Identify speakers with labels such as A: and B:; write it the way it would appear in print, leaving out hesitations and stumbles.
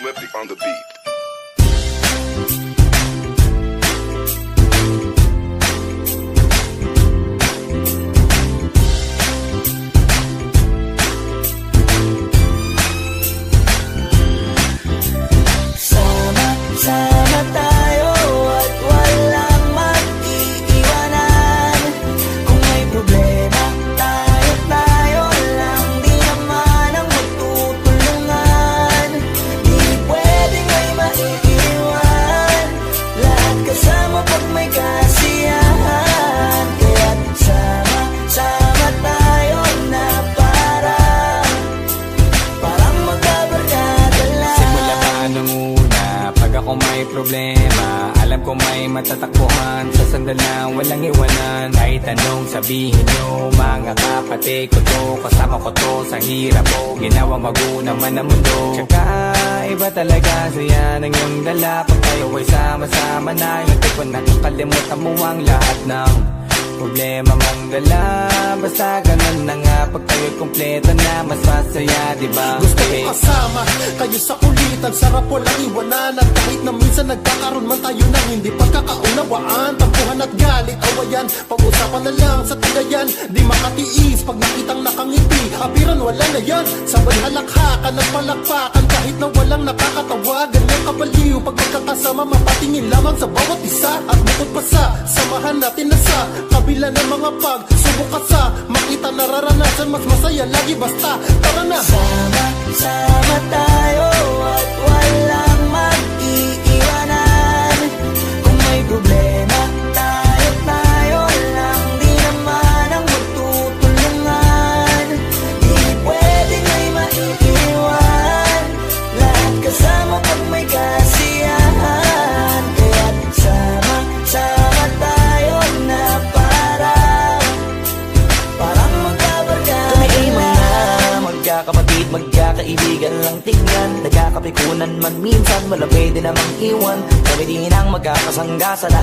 A: Swifty on the beat.
B: Sama tayo at walang mag-iiwanan. Kung may problema, tayo lang. Di naman ang magtutulungan. Di pwedeng may maiiwan. Lahat kasama pag may kasiyahan. Kaya't sama tayo na parang magkabarkada lang.
C: Simula pa nung una, pag ako may problema, alam ko may matatakbuhan. Sa sandal lang, walang iwanan. Kahit anong sabihin nyo, mga kapatid ko to, kasama ko to sa hirap ko, ginawang magunang man ang mundo. Tsaka iba talaga saya ng iyong dala. Pag tayo ay sama-sama na, yung tipo nakakalimutan mo ang lahat ng problema mong dala. Basta ganun na nga, pag tayo'y kumpleto na, mas masaya, diba?
D: Gusto ko kasama kayo sa kulitan, sarap walang iwanan. At kahit na minsan nagkakaroon man tayo ng hindi pagkakaunawaan, tampuhan at galit, awayan, pag-usapan na lang sa tagayan. Di makatiis pag nakitang nakangiti, abiran wala na yan. Sabay halakhakan at palakpakan, kahit na walang nakakatawa. Ganyan kabaliw pag magkakasama, mapatingin lamang sa bawat isa. At bukod pa sa samahan natin na sa kabila ng mga pagsubok ka sa makita nararanasan, mas masaya lagi basta tara na.
B: Sama tayo at walang mag-iiwanan. Kung may problema, tayo lang. Di naman ang magtutulungan. Di pwedeng may maiiwan. Lahat kasama pag may kasiyahan. Kaya't sama tayo na parang magkabarkada. Kami ay mga magkakapatid, magkakaibigan lang tingnan. Nagkakapikunan man minsan, wala pwede namang iwan. Kami din ang magkakasangga sa lahat